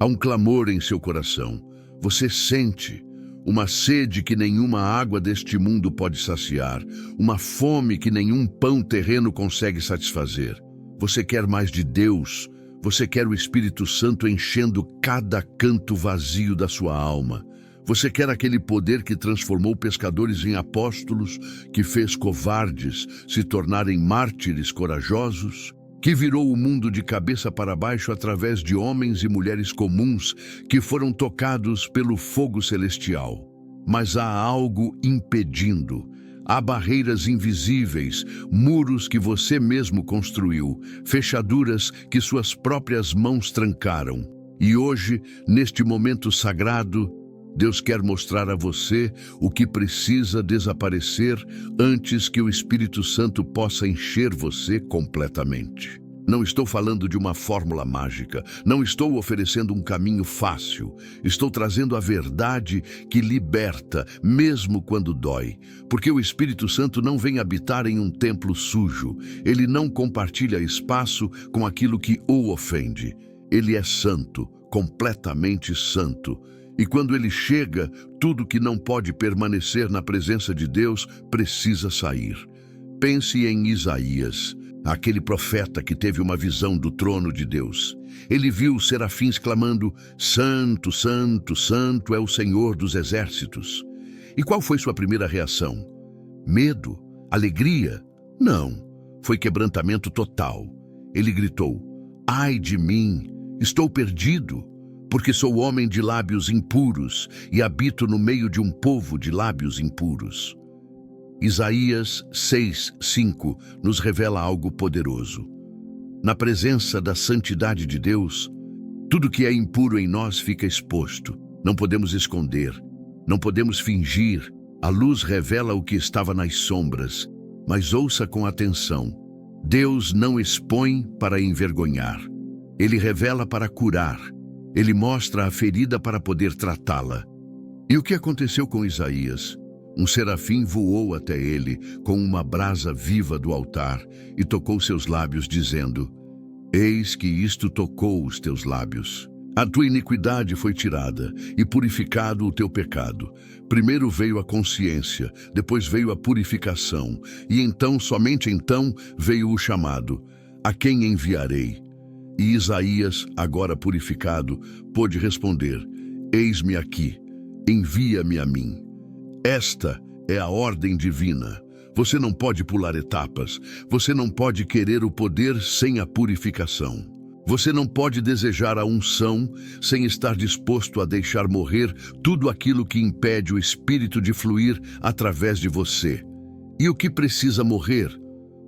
Há um clamor em seu coração. Você sente uma sede que nenhuma água deste mundo pode saciar, uma fome que nenhum pão terreno consegue satisfazer. Você quer mais de Deus, você quer o Espírito Santo enchendo cada canto vazio da sua alma. Você quer aquele poder que transformou pescadores em apóstolos, que fez covardes se tornarem mártires corajosos, que virou o mundo de cabeça para baixo através de homens e mulheres comuns que foram tocados pelo fogo celestial. Mas há algo impedindo. Há barreiras invisíveis, muros que você mesmo construiu, fechaduras que suas próprias mãos trancaram. E hoje, neste momento sagrado, Deus quer mostrar a você o que precisa desaparecer antes que o Espírito Santo possa encher você completamente. Não estou falando de uma fórmula mágica, não estou oferecendo um caminho fácil. Estou trazendo a verdade que liberta, mesmo quando dói. Porque o Espírito Santo não vem habitar em um templo sujo. Ele não compartilha espaço com aquilo que o ofende. Ele é santo, completamente santo. E quando ele chega, tudo que não pode permanecer na presença de Deus precisa sair. Pense em Isaías, aquele profeta que teve uma visão do trono de Deus. Ele viu os serafins clamando: Santo, Santo, Santo é o Senhor dos exércitos. E qual foi sua primeira reação? Medo? Alegria? Não, foi quebrantamento total. Ele gritou: Ai de mim, estou perdido, porque sou homem de lábios impuros e habito no meio de um povo de lábios impuros. Isaías 6:5 nos revela algo poderoso. Na presença da santidade de Deus, tudo que é impuro em nós fica exposto. Não podemos esconder, não podemos fingir. A luz revela o que estava nas sombras, mas ouça com atenção. Deus não expõe para envergonhar. Ele revela para curar. Ele mostra a ferida para poder tratá-la. E o que aconteceu com Isaías? Um serafim voou até ele com uma brasa viva do altar e tocou seus lábios, dizendo: Eis que isto tocou os teus lábios. A tua iniquidade foi tirada e purificado o teu pecado. Primeiro veio a consciência, depois veio a purificação, e então, somente então, veio o chamado: A quem enviarei? E Isaías, agora purificado, pôde responder: Eis-me aqui, envia-me a mim. Esta é a ordem divina. Você não pode pular etapas. Você não pode querer o poder sem a purificação. Você não pode desejar a unção sem estar disposto a deixar morrer tudo aquilo que impede o Espírito de fluir através de você. E o que precisa morrer?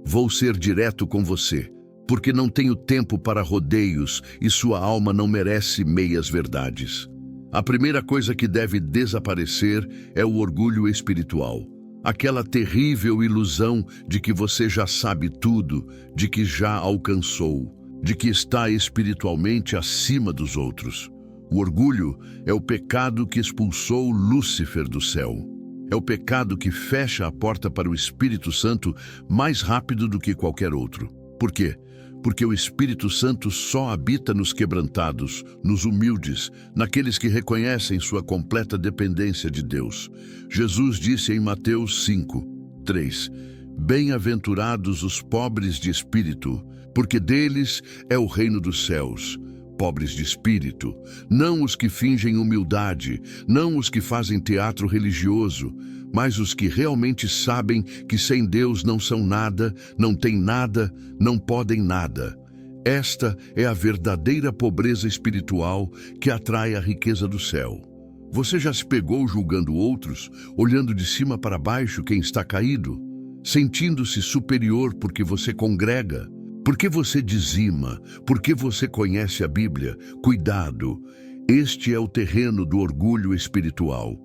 Vou ser direto com você, porque não tenho tempo para rodeios e sua alma não merece meias verdades. A primeira coisa que deve desaparecer é o orgulho espiritual. Aquela terrível ilusão de que você já sabe tudo, de que já alcançou, de que está espiritualmente acima dos outros. O orgulho é o pecado que expulsou Lúcifer do céu. É o pecado que fecha a porta para o Espírito Santo mais rápido do que qualquer outro. Por quê? Porque o Espírito Santo só habita nos quebrantados, nos humildes, naqueles que reconhecem sua completa dependência de Deus. Jesus disse em Mateus 5:3: Bem-aventurados os pobres de espírito, porque deles é o reino dos céus. Pobres de espírito, não os que fingem humildade, não os que fazem teatro religioso, mas os que realmente sabem que sem Deus não são nada, não têm nada, não podem nada. Esta é a verdadeira pobreza espiritual que atrai a riqueza do céu. Você já se pegou julgando outros, olhando de cima para baixo quem está caído, sentindo-se superior porque você congrega? Porque você dizima, porque você conhece a Bíblia? Cuidado, este é o terreno do orgulho espiritual.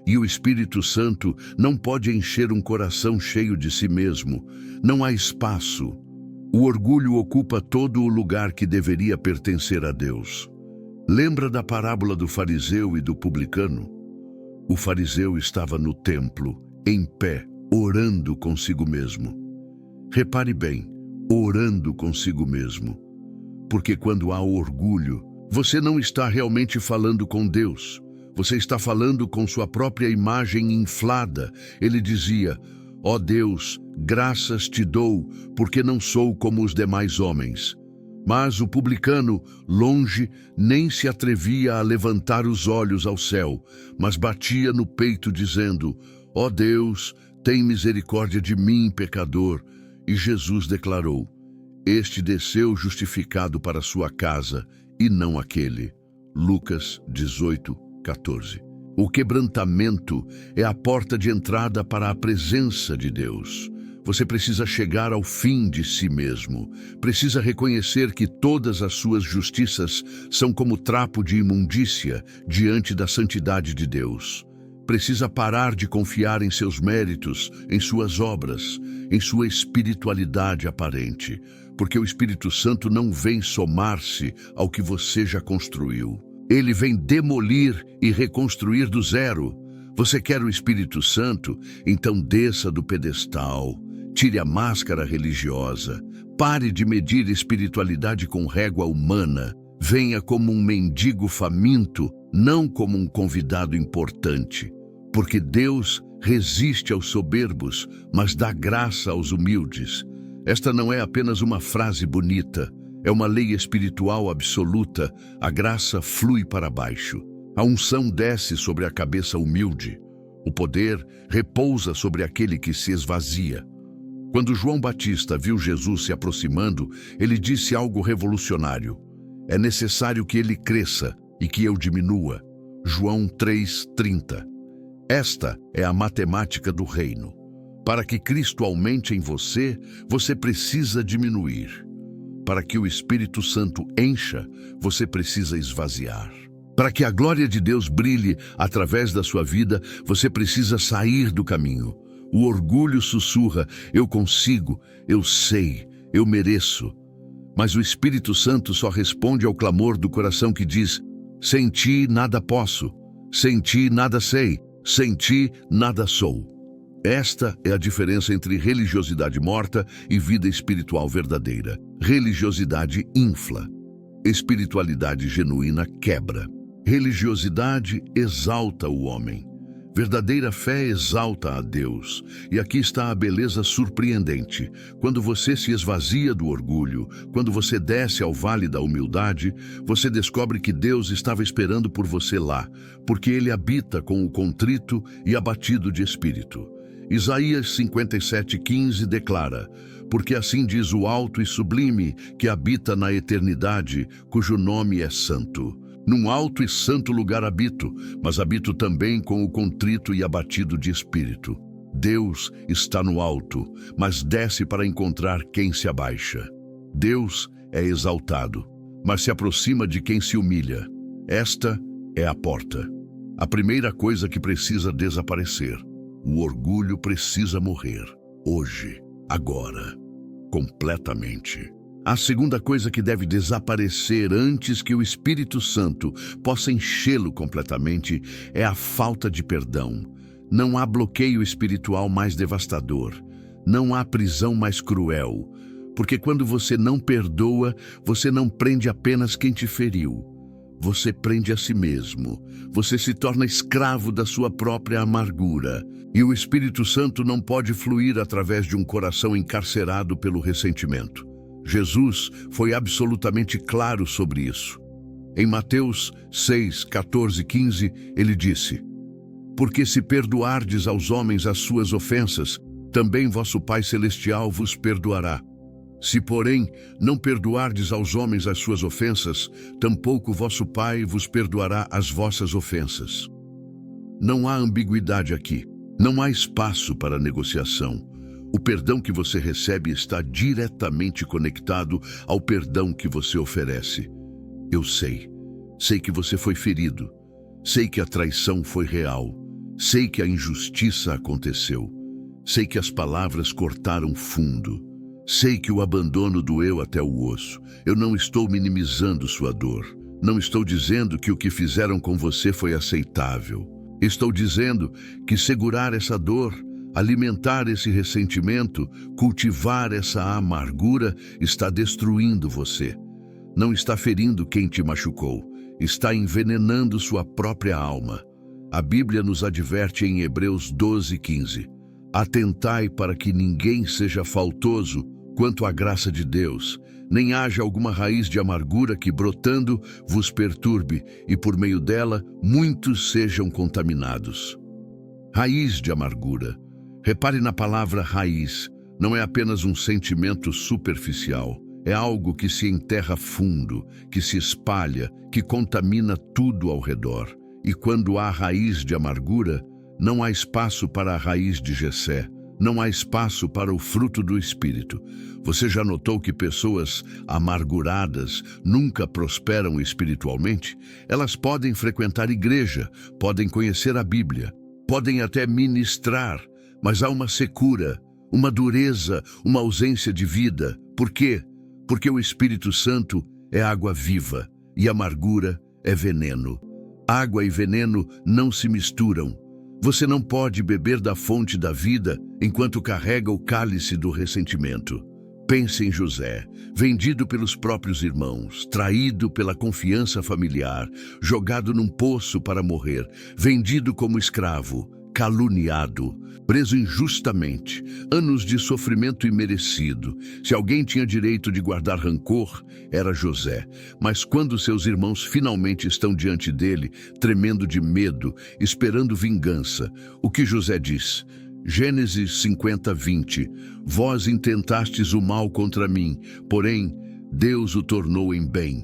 E o Espírito Santo não pode encher um coração cheio de si mesmo. Não há espaço. O orgulho ocupa todo o lugar que deveria pertencer a Deus. Lembra da parábola do fariseu e do publicano? O fariseu estava no templo, em pé, orando consigo mesmo. Repare bem, orando consigo mesmo. Porque quando há orgulho, Você não está realmente falando com Deus. Você está falando com sua própria imagem inflada. Ele dizia: ó Deus, graças te dou, porque não sou como os demais homens. Mas o publicano, longe, nem se atrevia a levantar os olhos ao céu, mas batia no peito dizendo: ó Deus, tem misericórdia de mim, pecador. E Jesus declarou: este desceu justificado para sua casa, e não aquele. Lucas 18:14. O quebrantamento é a porta de entrada para a presença de Deus. Você precisa chegar ao fim de si mesmo. Precisa reconhecer que todas as suas justiças são como trapo de imundícia diante da santidade de Deus. Precisa parar de confiar em seus méritos, em suas obras, em sua espiritualidade aparente, porque o Espírito Santo não vem somar-se ao que você já construiu. Ele vem demolir e reconstruir do zero. Você quer o Espírito Santo? Então desça do pedestal. Tire a máscara religiosa. Pare de medir espiritualidade com régua humana. Venha como um mendigo faminto, não como um convidado importante. Porque Deus resiste aos soberbos, mas dá graça aos humildes. Esta não é apenas uma frase bonita. É uma lei espiritual absoluta. A graça flui para baixo. A unção desce sobre a cabeça humilde. O poder repousa sobre aquele que se esvazia. Quando João Batista viu Jesus se aproximando, ele disse algo revolucionário: é necessário que ele cresça e que eu diminua. João 3:30. Esta é a matemática do reino. Para que Cristo aumente em você, você precisa diminuir. Para que o Espírito Santo encha, você precisa esvaziar. Para que a glória de Deus brilhe através da sua vida, você precisa sair do caminho. O orgulho sussurra: eu consigo, eu sei, eu mereço. Mas o Espírito Santo só responde ao clamor do coração que diz: sem ti nada posso, sem ti nada sei, sem ti nada sou. Esta é a diferença entre religiosidade morta e vida espiritual verdadeira. Religiosidade infla. Espiritualidade genuína quebra. Religiosidade exalta o homem. Verdadeira fé exalta a Deus. E aqui está a beleza surpreendente. Quando você se esvazia do orgulho, quando você desce ao vale da humildade, você descobre que Deus estava esperando por você lá, porque Ele habita com o contrito e abatido de espírito. Isaías 57:15 declara: porque assim diz o alto e sublime, que habita na eternidade, cujo nome é santo. Num alto e santo lugar habito, mas habito também com o contrito e abatido de espírito. Deus está no alto, mas desce para encontrar quem se abaixa. Deus é exaltado, mas se aproxima de quem se humilha. Esta é a porta. A primeira coisa que precisa desaparecer. O orgulho precisa morrer. Hoje, agora, completamente. A segunda coisa que deve desaparecer antes que o Espírito Santo possa enchê-lo completamente é a falta de perdão. Não há bloqueio espiritual mais devastador. Não há prisão mais cruel. Porque quando você não perdoa, você não prende apenas quem te feriu. Você prende a si mesmo. Você se torna escravo da sua própria amargura. E o Espírito Santo não pode fluir através de um coração encarcerado pelo ressentimento. Jesus foi absolutamente claro sobre isso. Em Mateus 6, 14 e 15, ele disse: porque se perdoardes aos homens as suas ofensas, também vosso Pai Celestial vos perdoará. Se, porém, não perdoardes aos homens as suas ofensas, tampouco vosso Pai vos perdoará as vossas ofensas. Não há ambiguidade aqui. Não há espaço para negociação. O perdão que você recebe está diretamente conectado ao perdão que você oferece. Eu sei. Sei que você foi ferido. Sei que a traição foi real. Sei que a injustiça aconteceu. Sei que as palavras cortaram fundo. Sei que o abandono doeu até o osso. Eu não estou minimizando sua dor. Não estou dizendo que o que fizeram com você foi aceitável. Estou dizendo que segurar essa dor, alimentar esse ressentimento, cultivar essa amargura está destruindo você. não está ferindo quem te machucou, está envenenando sua própria alma. A Bíblia nos adverte em Hebreus 12:15. Atentai para que ninguém seja faltoso quanto à graça de Deus, nem haja alguma raiz de amargura que, brotando, vos perturbe, e por meio dela muitos sejam contaminados. Raiz de amargura. Repare na palavra raiz. Não é apenas um sentimento superficial. É algo que se enterra fundo, que se espalha, que contamina tudo ao redor. E quando há raiz de amargura, não há espaço para a raiz de Jessé. Não há espaço para o fruto do Espírito. Você já notou que pessoas amarguradas nunca prosperam espiritualmente? Elas podem frequentar igreja, podem conhecer a Bíblia, podem até ministrar, mas há uma secura, uma dureza, uma ausência de vida. Por quê? Porque o Espírito Santo é água viva e amargura é veneno. Água e veneno não se misturam. Você não pode beber da fonte da vida enquanto carrega o cálice do ressentimento. Pense em José, vendido pelos próprios irmãos, traído pela confiança familiar, jogado num poço para morrer, vendido como escravo, caluniado, preso injustamente, anos de sofrimento imerecido. Se alguém tinha direito de guardar rancor, era José. Mas quando seus irmãos finalmente estão diante dele, tremendo de medo, esperando vingança, o que José diz? Gênesis 50:20. Vós intentastes o mal contra mim, porém Deus o tornou em bem.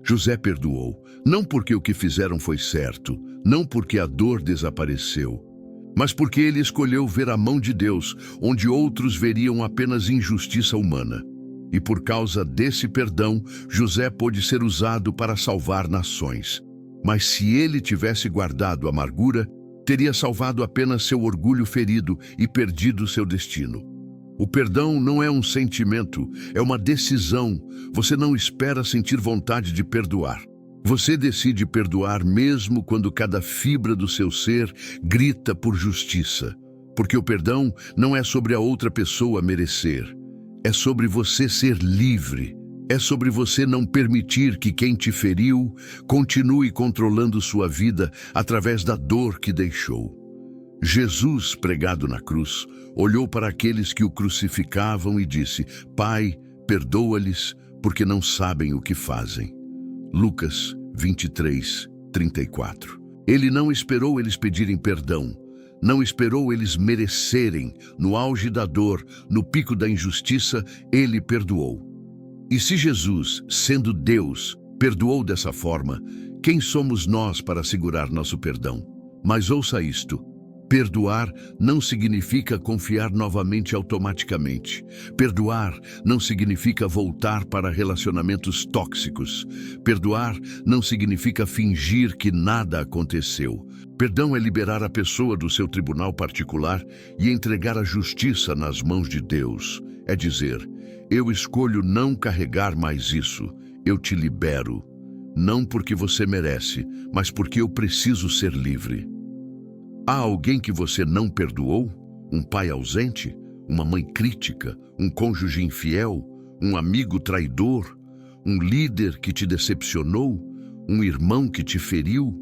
José perdoou, não porque o que fizeram foi certo, não porque a dor desapareceu, mas porque ele escolheu ver a mão de Deus, onde outros veriam apenas injustiça humana. E por causa desse perdão, José pôde ser usado para salvar nações. Mas se ele tivesse guardado a amargura, teria salvado apenas seu orgulho ferido e perdido seu destino. O perdão não é um sentimento, é uma decisão. Você não espera sentir vontade de perdoar. Você decide perdoar mesmo quando cada fibra do seu ser grita por justiça. Porque o perdão não é sobre a outra pessoa merecer. É sobre você ser livre. É sobre você não permitir que quem te feriu continue controlando sua vida através da dor que deixou. Jesus, pregado na cruz, olhou para aqueles que o crucificavam e disse: Pai, perdoa-lhes, porque não sabem o que fazem. Lucas 23:34. Ele não esperou eles pedirem perdão, não esperou eles merecerem. No auge da dor, no pico da injustiça, ele perdoou. E se Jesus, sendo Deus, perdoou dessa forma, quem somos nós para segurar nosso perdão? Mas ouça isto. Perdoar não significa confiar novamente automaticamente. Perdoar não significa voltar para relacionamentos tóxicos. Perdoar não significa fingir que nada aconteceu. Perdão é liberar a pessoa do seu tribunal particular e entregar a justiça nas mãos de Deus. É dizer: eu escolho não carregar mais isso. Eu te libero. Não porque você merece, mas porque eu preciso ser livre. Há alguém que você não perdoou? Um pai ausente? Uma mãe crítica? Um cônjuge infiel? Um amigo traidor? Um líder que te decepcionou? Um irmão que te feriu?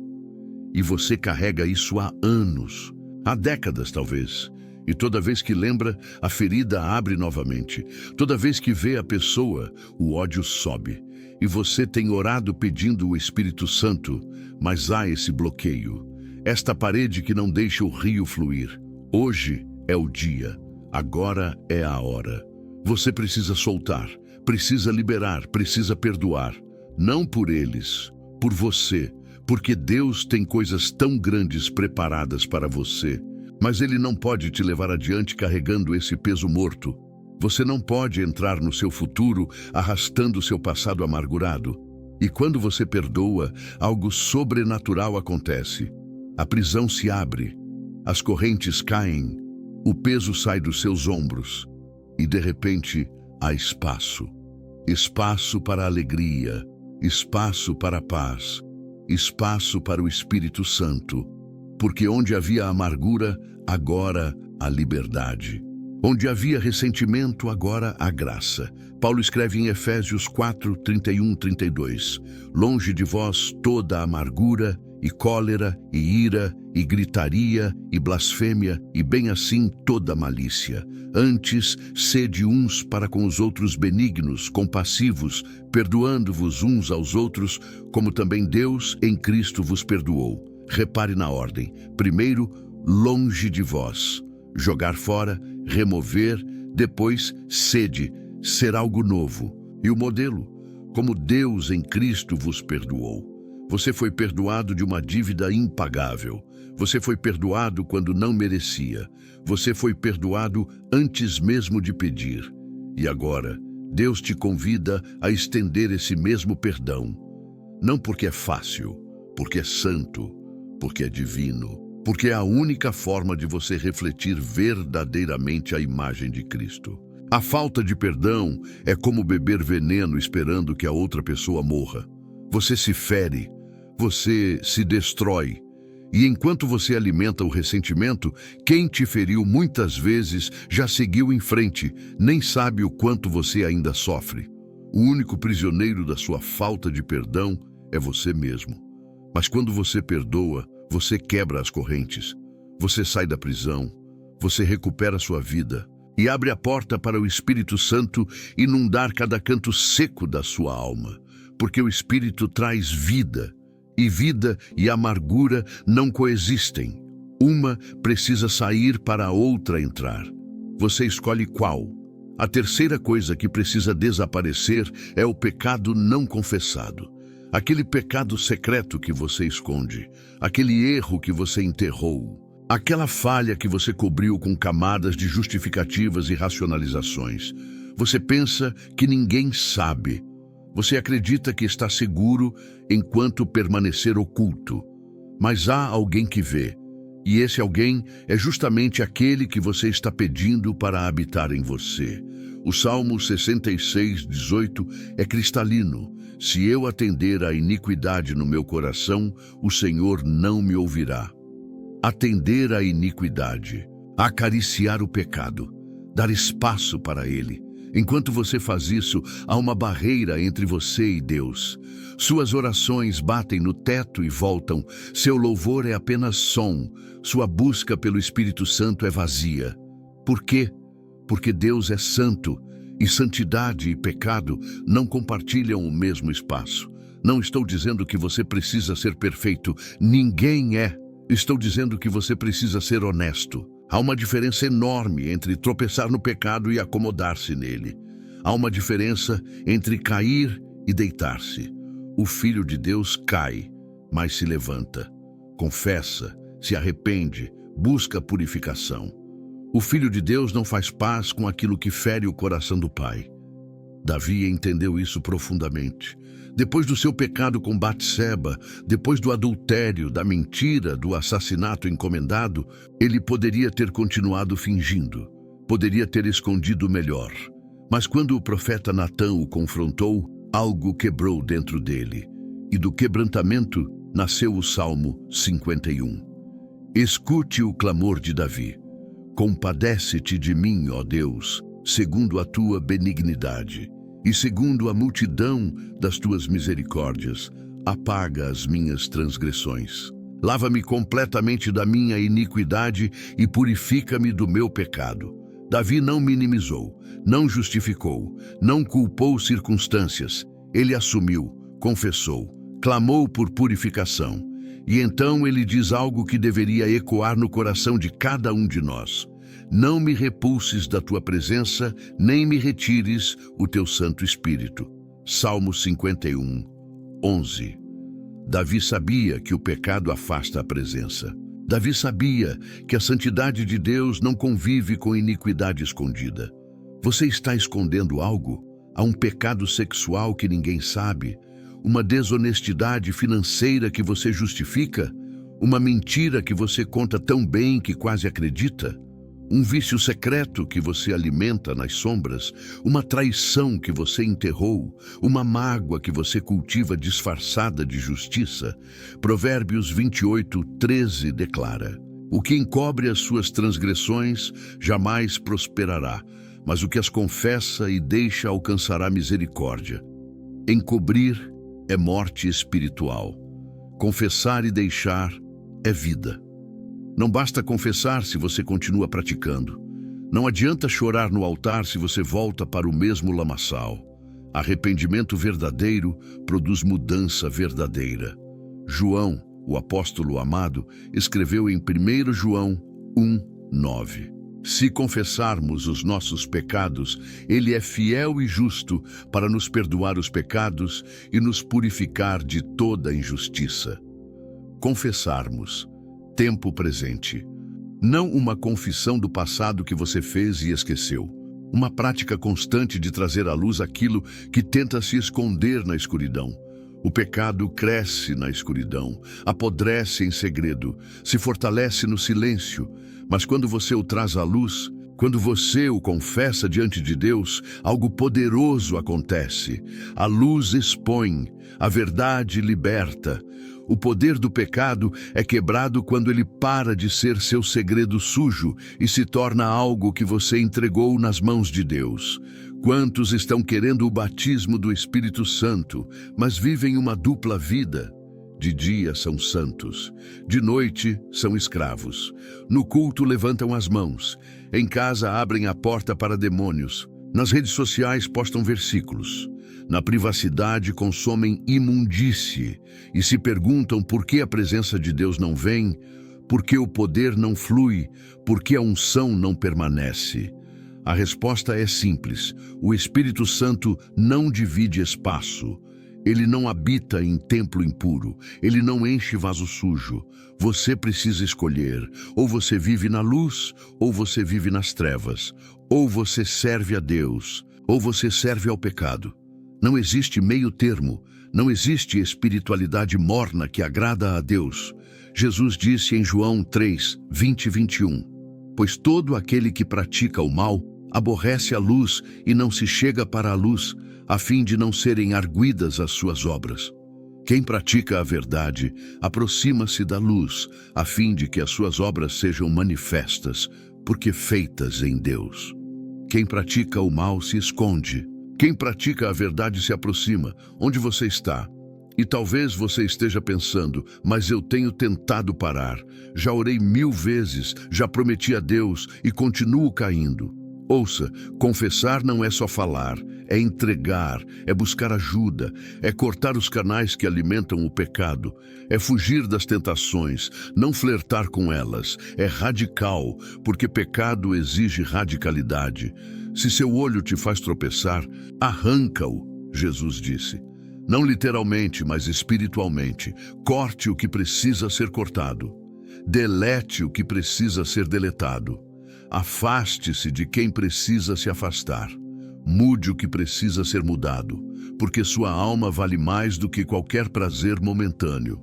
E você carrega isso há anos, há décadas talvez. E toda vez que lembra, a ferida abre novamente. Toda vez que vê a pessoa, o ódio sobe. E você tem orado pedindo o Espírito Santo, mas há esse bloqueio. Esta parede que não deixa o rio fluir. Hoje é o dia. Agora é a hora. Você precisa soltar, precisa liberar, precisa perdoar. Não por eles, por você. Porque Deus tem coisas tão grandes preparadas para você. Mas Ele não pode te levar adiante carregando esse peso morto. Você não pode entrar no seu futuro arrastando seu passado amargurado. E quando você perdoa, algo sobrenatural acontece. A prisão se abre, as correntes caem, o peso sai dos seus ombros e, de repente, há espaço. Espaço para a alegria, espaço para a paz, espaço para o Espírito Santo. Porque onde havia amargura, agora há liberdade. Onde havia ressentimento, agora há graça. Paulo escreve em Efésios 4, 31, 32. Longe de vós toda amargura, e cólera, e ira, e gritaria, e blasfêmia, e bem assim toda malícia. Antes, sede uns para com os outros benignos, compassivos, perdoando-vos uns aos outros, como também Deus em Cristo vos perdoou. Repare na ordem. Primeiro, longe de vós. Jogar fora, remover, depois sede, ser algo novo. E o modelo? Como Deus em Cristo vos perdoou. Você foi perdoado de uma dívida impagável. Você foi perdoado quando não merecia. Você foi perdoado antes mesmo de pedir. E agora, Deus te convida a estender esse mesmo perdão. Não porque é fácil, porque é santo, porque é divino. Porque é a única forma de você refletir verdadeiramente a imagem de Cristo. A falta de perdão é como beber veneno esperando que a outra pessoa morra. Você se fere, você se destrói. E enquanto você alimenta o ressentimento, quem te feriu muitas vezes já seguiu em frente, nem sabe o quanto você ainda sofre. O único prisioneiro da sua falta de perdão é você mesmo. Mas quando você perdoa, você quebra as correntes, você sai da prisão, você recupera sua vida e abre a porta para o Espírito Santo inundar cada canto seco da sua alma, porque o Espírito traz vida e amargura não coexistem. Uma precisa sair para a outra entrar. Você escolhe qual. A terceira coisa que precisa desaparecer é o pecado não confessado. Aquele pecado secreto que você esconde, aquele erro que você enterrou, aquela falha que você cobriu com camadas de justificativas e racionalizações. Você pensa que ninguém sabe. Você acredita que está seguro enquanto permanecer oculto. Mas há alguém que vê, e esse alguém é justamente aquele que você está pedindo para habitar em você. O Salmo 66, 18 é cristalino. Se eu atender à iniquidade no meu coração, o Senhor não me ouvirá. Atender à iniquidade, acariciar o pecado, dar espaço para ele. Enquanto você faz isso, há uma barreira entre você e Deus. Suas orações batem no teto e voltam. Seu louvor é apenas som. Sua busca pelo Espírito Santo é vazia. Por quê? Porque Deus é santo. E santidade e pecado não compartilham o mesmo espaço. Não estou dizendo que você precisa ser perfeito. Ninguém é. Estou dizendo que você precisa ser honesto. Há uma diferença enorme entre tropeçar no pecado e acomodar-se nele. Há uma diferença entre cair e deitar-se. O Filho de Deus cai, mas se levanta. Confessa, se arrepende, busca purificação. O Filho de Deus não faz paz com aquilo que fere o coração do Pai. Davi entendeu isso profundamente. Depois do seu pecado com Batseba, depois do adultério, da mentira, do assassinato encomendado, ele poderia ter continuado fingindo, poderia ter escondido melhor. Mas quando o profeta Natã o confrontou, algo quebrou dentro dele. E do quebrantamento nasceu o Salmo 51. Escute o clamor de Davi. Compadece-te de mim, ó Deus, segundo a tua benignidade, e segundo a multidão das tuas misericórdias, apaga as minhas transgressões. Lava-me completamente da minha iniquidade e purifica-me do meu pecado. Davi não minimizou, não justificou, não culpou circunstâncias. Ele assumiu, confessou, clamou por purificação. E então ele diz algo que deveria ecoar no coração de cada um de nós. Não me repulses da tua presença, nem me retires o teu Santo Espírito. Salmo 51, 11. Davi sabia que o pecado afasta a presença. Davi sabia que a santidade de Deus não convive com iniquidade escondida. Você está escondendo algo? Há um pecado sexual que ninguém sabe? Uma desonestidade financeira que você justifica? Uma mentira que você conta tão bem que quase acredita? Um vício secreto que você alimenta nas sombras? Uma traição que você enterrou? Uma mágoa que você cultiva disfarçada de justiça? Provérbios 28, 13 declara: O que encobre as suas transgressões jamais prosperará, mas o que as confessa e deixa alcançará misericórdia. Encobrir é morte espiritual. Confessar e deixar é vida. Não basta confessar se você continua praticando. Não adianta chorar no altar se você volta para o mesmo lamaçal. Arrependimento verdadeiro produz mudança verdadeira. João, o apóstolo amado, escreveu em 1 João 1:9. Se confessarmos os nossos pecados, Ele é fiel e justo para nos perdoar os pecados e nos purificar de toda injustiça. Confessarmos. Tempo presente. Não uma confissão do passado que você fez e esqueceu. Uma prática constante de trazer à luz aquilo que tenta se esconder na escuridão. O pecado cresce na escuridão, apodrece em segredo, se fortalece no silêncio, mas quando você o traz à luz, quando você o confessa diante de Deus, algo poderoso acontece. A luz expõe, a verdade liberta. O poder do pecado é quebrado quando ele para de ser seu segredo sujo e se torna algo que você entregou nas mãos de Deus. Quantos estão querendo o batismo do Espírito Santo, mas vivem uma dupla vida? De dia são santos, de noite são escravos. No culto levantam as mãos, em casa abrem a porta para demônios. Nas redes sociais postam versículos. Na privacidade consomem imundície e se perguntam por que a presença de Deus não vem, por que o poder não flui, por que a unção não permanece. A resposta é simples: o Espírito Santo não divide espaço. Ele não habita em templo impuro, ele não enche vaso sujo. Você precisa escolher: ou você vive na luz, ou você vive nas trevas. Ou você serve a Deus, ou você serve ao pecado. Não existe meio termo, não existe espiritualidade morna que agrada a Deus. Jesus disse em João 3:20-21, pois todo aquele que pratica o mal aborrece a luz e não se chega para a luz, a fim de não serem arguidas as suas obras. Quem pratica a verdade aproxima-se da luz, a fim de que as suas obras sejam manifestas, porque feitas em Deus. Quem pratica o mal se esconde. Quem pratica a verdade se aproxima. Onde você está? E talvez você esteja pensando: mas eu tenho tentado parar. Já orei 1000 vezes, já prometi a Deus e continuo caindo. Ouça, confessar não é só falar, é entregar, é buscar ajuda, é cortar os canais que alimentam o pecado, é fugir das tentações, não flertar com elas, é radical, porque pecado exige radicalidade. Se seu olho te faz tropeçar, arranca-o, Jesus disse. Não literalmente, mas espiritualmente. Corte o que precisa ser cortado. Delete o que precisa ser deletado. Afaste-se de quem precisa se afastar. Mude o que precisa ser mudado, porque sua alma vale mais do que qualquer prazer momentâneo.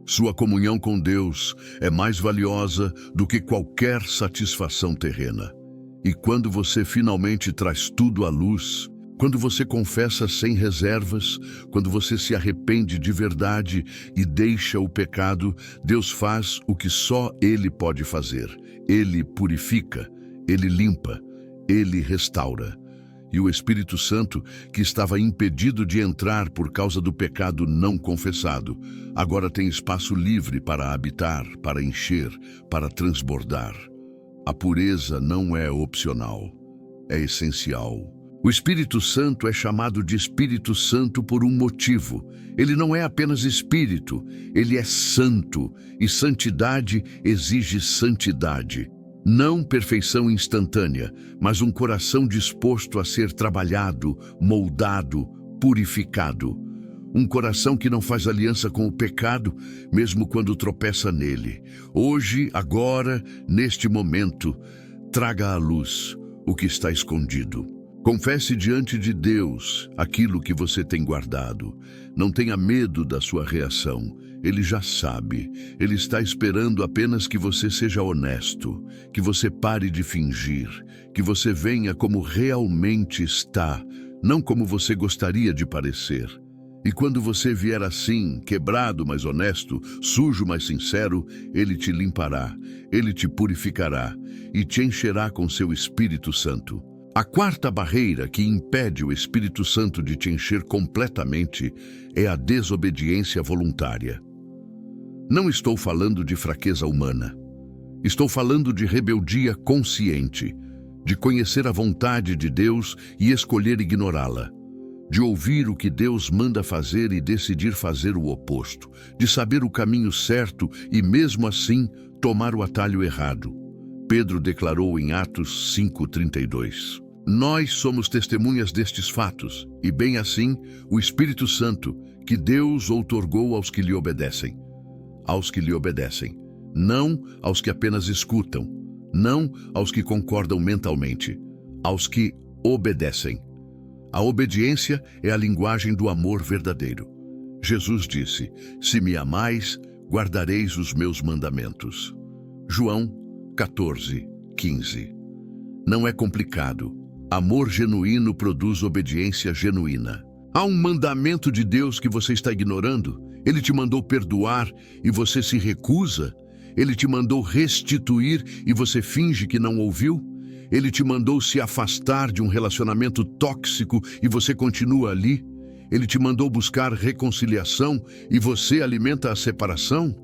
Sua comunhão com Deus é mais valiosa do que qualquer satisfação terrena. E quando você finalmente traz tudo à luz, quando você confessa sem reservas, quando você se arrepende de verdade e deixa o pecado, Deus faz o que só Ele pode fazer. Ele purifica, Ele limpa, Ele restaura. E o Espírito Santo, que estava impedido de entrar por causa do pecado não confessado, agora tem espaço livre para habitar, para encher, para transbordar. A pureza não é opcional, é essencial. O Espírito Santo é chamado de Espírito Santo por um motivo. Ele não é apenas Espírito, ele é santo, e santidade exige santidade. Não perfeição instantânea, mas um coração disposto a ser trabalhado, moldado, purificado. Um coração que não faz aliança com o pecado, mesmo quando tropeça nele. Hoje, agora, neste momento, traga à luz o que está escondido. Confesse diante de Deus aquilo que você tem guardado. Não tenha medo da sua reação. Ele já sabe. Ele está esperando apenas que você seja honesto, que você pare de fingir, que você venha como realmente está, não como você gostaria de parecer. E quando você vier assim, quebrado, mas honesto, sujo, mas sincero, Ele te limpará, Ele te purificará e te encherá com seu Espírito Santo. A quarta barreira que impede o Espírito Santo de te encher completamente é a desobediência voluntária. Não estou falando de fraqueza humana. Estou falando de rebeldia consciente, de conhecer a vontade de Deus e escolher ignorá-la, de ouvir o que Deus manda fazer e decidir fazer o oposto, de saber o caminho certo e, mesmo assim, tomar o atalho errado. Pedro declarou em Atos 5:32. Nós somos testemunhas destes fatos, e bem assim, o Espírito Santo, que Deus outorgou aos que lhe obedecem. Aos que lhe obedecem, não aos que apenas escutam, não aos que concordam mentalmente, aos que obedecem. A obediência é a linguagem do amor verdadeiro. Jesus disse: se me amais, guardareis os meus mandamentos. João 14:15. Não é complicado. Amor genuíno produz obediência genuína. Há um mandamento de Deus que você está ignorando. Ele te mandou perdoar e você se recusa. Ele te mandou restituir e você finge que não ouviu. Ele te mandou se afastar de um relacionamento tóxico e você continua ali. Ele te mandou buscar reconciliação e você alimenta a separação.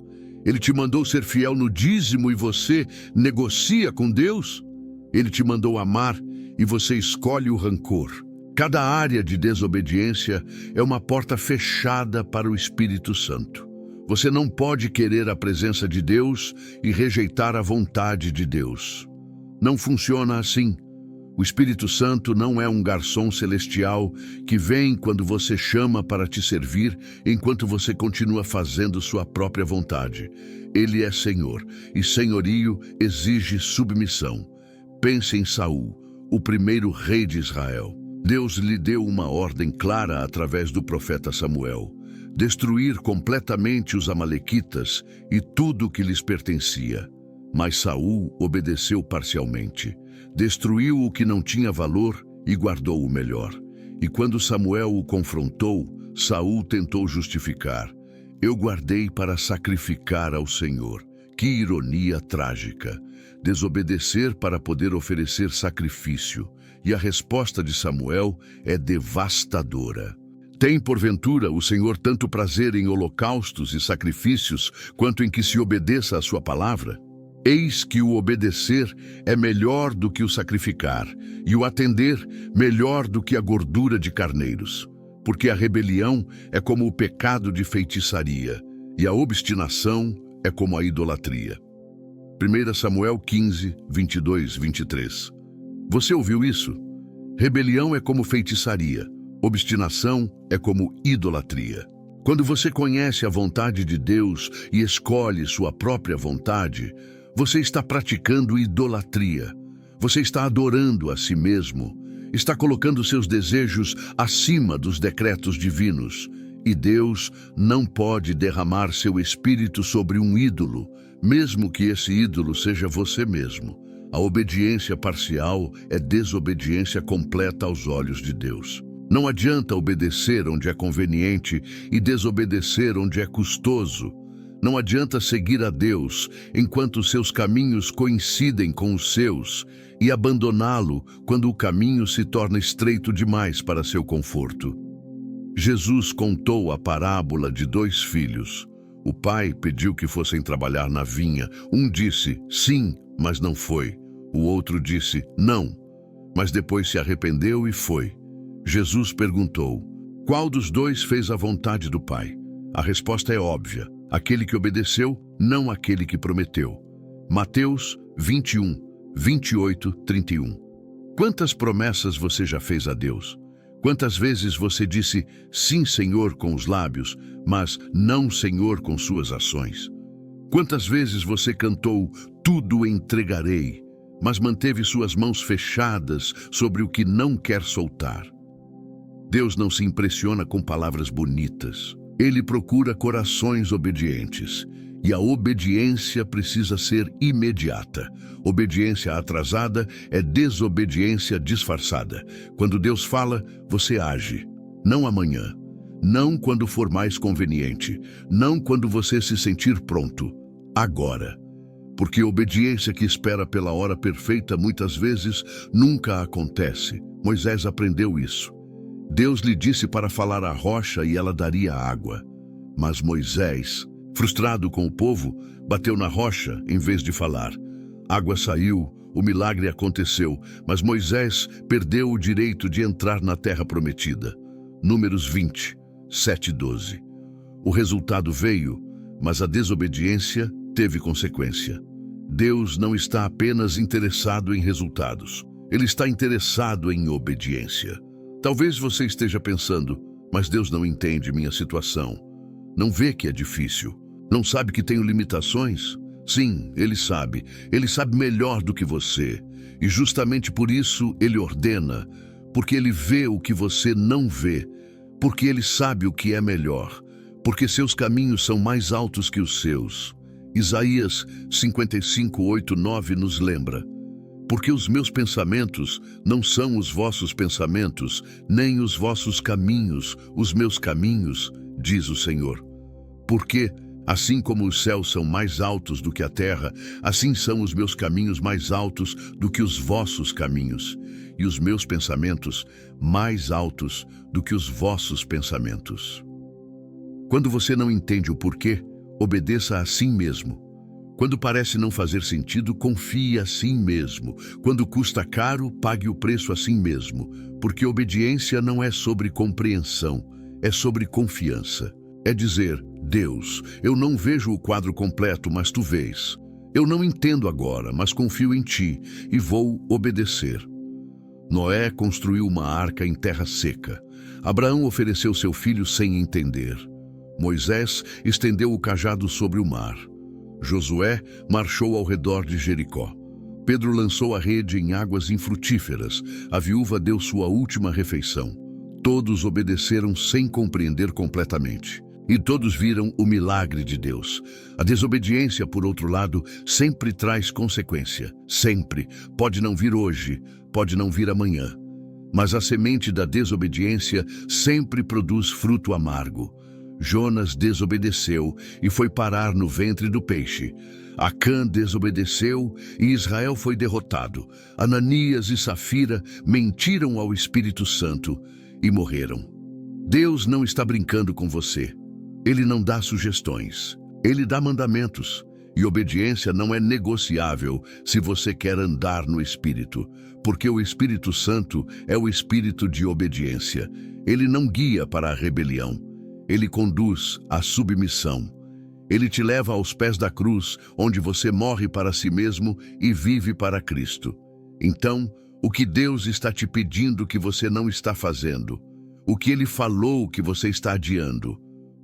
Ele te mandou ser fiel no dízimo e você negocia com Deus. Ele te mandou amar e você escolhe o rancor. Cada área de desobediência é uma porta fechada para o Espírito Santo. Você não pode querer a presença de Deus e rejeitar a vontade de Deus. Não funciona assim. O Espírito Santo não é um garçom celestial que vem quando você chama para te servir, enquanto você continua fazendo sua própria vontade. Ele é Senhor, e senhorio exige submissão. Pense em Saul, o primeiro rei de Israel. Deus lhe deu uma ordem clara através do profeta Samuel: destruir completamente os amalequitas e tudo o que lhes pertencia. Mas Saul obedeceu parcialmente. Destruiu o que não tinha valor e guardou o melhor. E quando Samuel o confrontou, Saul tentou justificar: eu guardei para sacrificar ao Senhor. Que ironia trágica! Desobedecer para poder oferecer sacrifício. E a resposta de Samuel é devastadora. Tem, porventura, o Senhor tanto prazer em holocaustos e sacrifícios, quanto em que se obedeça à sua palavra? Eis que o obedecer é melhor do que o sacrificar, e o atender melhor do que a gordura de carneiros. Porque a rebelião é como o pecado de feitiçaria, e a obstinação é como a idolatria. 1 Samuel 15, 22, 23. Você ouviu isso? Rebelião é como feitiçaria, obstinação é como idolatria. Quando você conhece a vontade de Deus e escolhe sua própria vontade, você está praticando idolatria. Você está adorando a si mesmo, está colocando seus desejos acima dos decretos divinos. E Deus não pode derramar seu espírito sobre um ídolo, mesmo que esse ídolo seja você mesmo. A obediência parcial é desobediência completa aos olhos de Deus. Não adianta obedecer onde é conveniente e desobedecer onde é custoso. Não adianta seguir a Deus enquanto seus caminhos coincidem com os seus e abandoná-lo quando o caminho se torna estreito demais para seu conforto. Jesus contou a parábola de 2 filhos. O pai pediu que fossem trabalhar na vinha. Um disse, sim, mas não foi. O outro disse, não, mas depois se arrependeu e foi. Jesus perguntou, qual dos 2 fez a vontade do pai? A resposta é óbvia, aquele que obedeceu, não aquele que prometeu. Mateus 21, 28, 31. Quantas promessas você já fez a Deus? Quantas vezes você disse sim, Senhor, com os lábios, mas não, Senhor, com suas ações? Quantas vezes você cantou tudo entregarei, mas manteve suas mãos fechadas sobre o que não quer soltar? Deus não se impressiona com palavras bonitas. Ele procura corações obedientes. E a obediência precisa ser imediata. Obediência atrasada é desobediência disfarçada. Quando Deus fala, você age. Não amanhã, Não quando for mais conveniente, não quando você se sentir pronto. Agora. Porque a obediência que espera pela hora perfeita muitas vezes nunca acontece. Moisés aprendeu isso. Deus lhe disse para falar à rocha e ela daria água. Mas Moisés, frustrado com o povo, bateu na rocha em vez de falar. Água saiu, o milagre aconteceu, mas Moisés perdeu o direito de entrar na terra prometida. Números 20, 7 e 12. O resultado veio, mas a desobediência teve consequência. Deus não está apenas interessado em resultados. Ele está interessado em obediência. Talvez você esteja pensando, mas Deus não entende minha situação. Não vê que é difícil. Não sabe que tenho limitações? Sim, Ele sabe. Ele sabe melhor do que você. E justamente por isso Ele ordena, porque Ele vê o que você não vê, porque Ele sabe o que é melhor, porque seus caminhos são mais altos que os seus. Isaías 55, 8, 9 nos lembra. Porque os meus pensamentos não são os vossos pensamentos, nem os vossos caminhos, os meus caminhos, diz o Senhor. Porque, assim como os céus são mais altos do que a terra, assim são os meus caminhos mais altos do que os vossos caminhos, e os meus pensamentos mais altos do que os vossos pensamentos. Quando você não entende o porquê, obedeça a si mesmo. Quando parece não fazer sentido, confie a si mesmo. Quando custa caro, pague o preço a si mesmo. Porque obediência não é sobre compreensão, é sobre confiança. É dizer, Deus, eu não vejo o quadro completo, mas tu vês. Eu não entendo agora, mas confio em ti e vou obedecer. Noé construiu uma arca em terra seca. Abraão ofereceu seu filho sem entender. Moisés estendeu o cajado sobre o mar. Josué marchou ao redor de Jericó. Pedro lançou a rede em águas infrutíferas. A viúva deu sua última refeição. Todos obedeceram sem compreender completamente. E todos viram o milagre de Deus. A desobediência, por outro lado, sempre traz consequência. Sempre. Pode não vir hoje, pode não vir amanhã. Mas a semente da desobediência sempre produz fruto amargo. Jonas desobedeceu e foi parar no ventre do peixe. Acã desobedeceu e Israel foi derrotado. Ananias e Safira mentiram ao Espírito Santo e morreram. Deus não está brincando com você. Ele não dá sugestões. Ele dá mandamentos. E obediência não é negociável se você quer andar no Espírito. Porque o Espírito Santo é o espírito de obediência. Ele não guia para a rebelião. Ele conduz à submissão. Ele te leva aos pés da cruz, onde você morre para si mesmo e vive para Cristo. Então, o que Deus está te pedindo que você não está fazendo? O que Ele falou que você está adiando?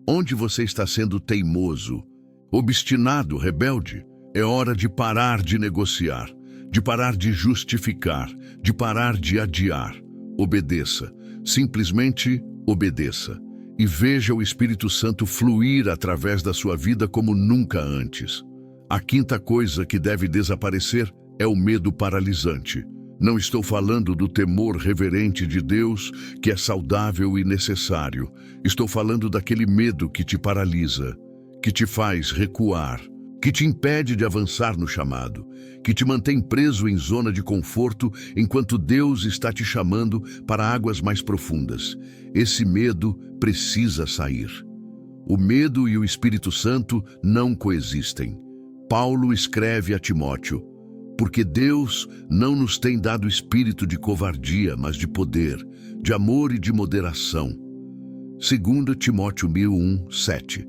Onde você está sendo teimoso, obstinado, rebelde? É hora de parar de negociar, de parar de justificar, de parar de adiar. Obedeça. Simplesmente obedeça. E veja o Espírito Santo fluir através da sua vida como nunca antes. A quinta coisa que deve desaparecer é o medo paralisante. Não estou falando do temor reverente de Deus, que é saudável e necessário. Estou falando daquele medo que te paralisa, que te faz recuar, que te impede de avançar no chamado, que te mantém preso em zona de conforto enquanto Deus está te chamando para águas mais profundas. Esse medo precisa sair. O medo e o Espírito Santo não coexistem. Paulo escreve a Timóteo, porque Deus não nos tem dado espírito de covardia, mas de poder, de amor e de moderação. 2 Timóteo 1, 7.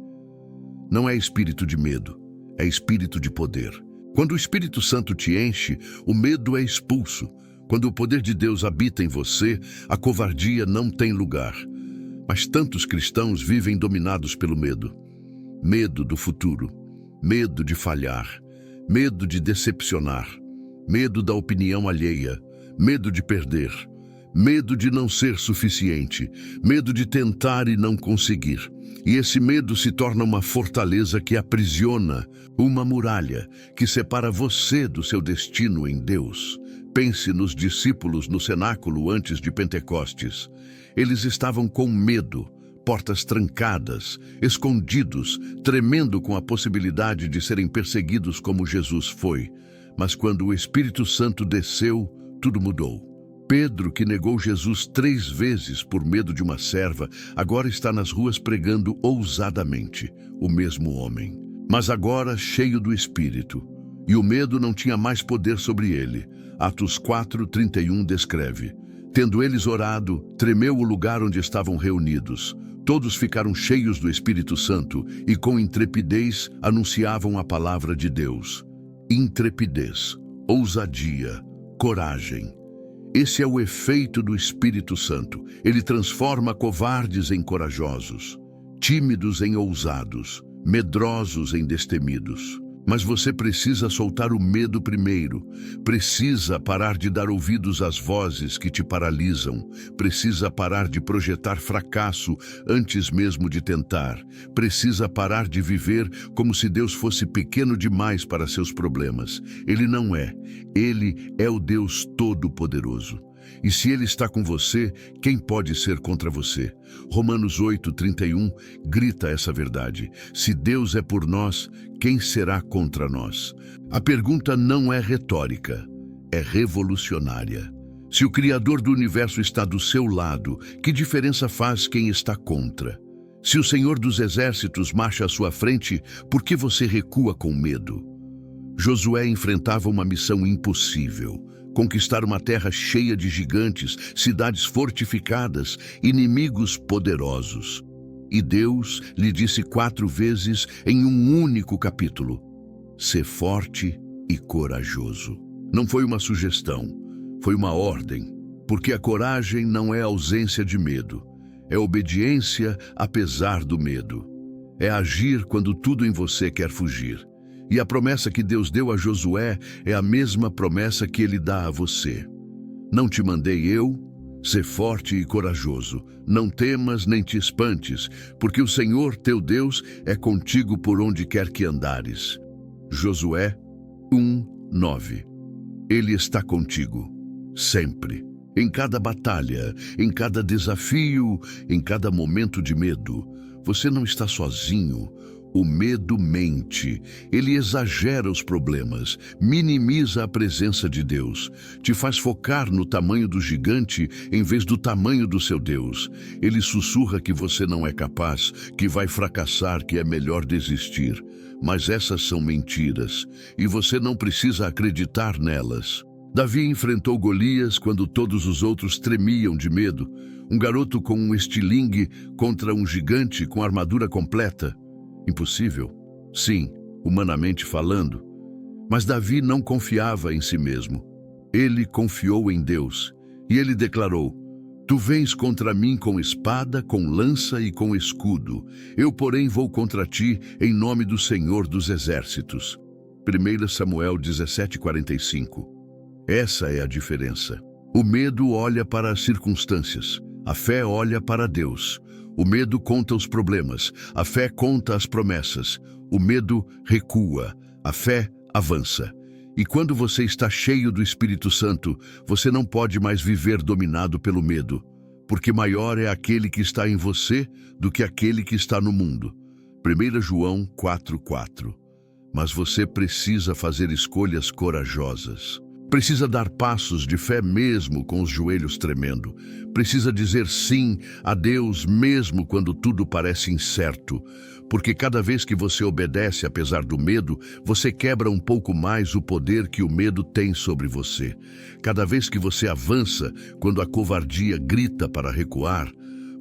Não é espírito de medo, é espírito de poder. Quando o Espírito Santo te enche, o medo é expulso. Quando o poder de Deus habita em você, a covardia não tem lugar. Mas tantos cristãos vivem dominados pelo medo. Medo do futuro, medo de falhar, medo de decepcionar, medo da opinião alheia, medo de perder, medo de não ser suficiente, medo de tentar e não conseguir. E esse medo se torna uma fortaleza que aprisiona, uma muralha que separa você do seu destino em Deus. Pense nos discípulos no cenáculo antes de Pentecostes. Eles estavam com medo, portas trancadas, escondidos, tremendo com a possibilidade de serem perseguidos como Jesus foi. Mas quando o Espírito Santo desceu, tudo mudou. Pedro, que negou Jesus 3 vezes por medo de uma serva, agora está nas ruas pregando ousadamente, o mesmo homem. Mas agora cheio do Espírito. E o medo não tinha mais poder sobre ele. Atos 4:31 descreve: tendo eles orado, tremeu o lugar onde estavam reunidos. Todos ficaram cheios do Espírito Santo e com intrepidez anunciavam a palavra de Deus. Intrepidez, ousadia, coragem. Esse é o efeito do Espírito Santo. Ele transforma covardes em corajosos, tímidos em ousados, medrosos em destemidos. Mas você precisa soltar o medo primeiro. Precisa parar de dar ouvidos às vozes que te paralisam. Precisa parar de projetar fracasso antes mesmo de tentar. Precisa parar de viver como se Deus fosse pequeno demais para seus problemas. Ele não é. Ele é o Deus Todo-Poderoso. E se Ele está com você, quem pode ser contra você? Romanos 8:31 grita essa verdade. Se Deus é por nós, quem será contra nós? A pergunta não é retórica, é revolucionária. Se o Criador do Universo está do seu lado, que diferença faz quem está contra? Se o Senhor dos Exércitos marcha à sua frente, por que você recua com medo? Josué enfrentava uma missão impossível: conquistar uma terra cheia de gigantes, cidades fortificadas, inimigos poderosos. E Deus lhe disse 4 vezes em um único capítulo: ser forte e corajoso. Não foi uma sugestão, foi uma ordem, porque a coragem não é ausência de medo, é obediência apesar do medo. É agir quando tudo em você quer fugir. E a promessa que Deus deu a Josué é a mesma promessa que Ele dá a você. Não te mandei eu? Ser forte e corajoso. Não temas nem te espantes, porque o Senhor teu Deus é contigo por onde quer que andares. Josué 1:9. Ele está contigo, sempre. Em cada batalha, em cada desafio, em cada momento de medo. Você não está sozinho. O medo mente, ele exagera os problemas, minimiza a presença de Deus, te faz focar no tamanho do gigante em vez do tamanho do seu Deus. Ele sussurra que você não é capaz, que vai fracassar, que é melhor desistir. Mas essas são mentiras, e você não precisa acreditar nelas. Davi enfrentou Golias quando todos os outros tremiam de medo. Um garoto com um estilingue contra um gigante com armadura completa. Impossível? Sim, humanamente falando. Mas Davi não confiava em si mesmo. Ele confiou em Deus. E ele declarou: tu vens contra mim com espada, com lança e com escudo. Eu, porém, vou contra ti em nome do Senhor dos Exércitos. 1 Samuel 17:45. Essa é a diferença. O medo olha para as circunstâncias. A fé olha para Deus. O medo conta os problemas, a fé conta as promessas. O medo recua, a fé avança. E quando você está cheio do Espírito Santo, você não pode mais viver dominado pelo medo, porque maior é aquele que está em você do que aquele que está no mundo. 1 João 4:4. Mas você precisa fazer escolhas corajosas. Precisa dar passos de fé mesmo com os joelhos tremendo. Precisa dizer sim a Deus mesmo quando tudo parece incerto. Porque cada vez que você obedece apesar do medo, você quebra um pouco mais o poder que o medo tem sobre você. Cada vez que você avança, quando a covardia grita para recuar,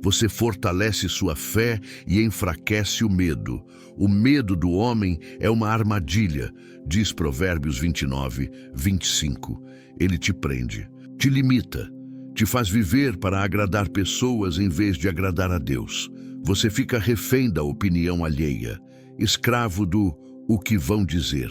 você fortalece sua fé e enfraquece o medo. O medo do homem é uma armadilha, diz Provérbios 29:25. Ele te prende, te limita, te faz viver para agradar pessoas em vez de agradar a Deus. Você fica refém da opinião alheia, escravo do o que vão dizer.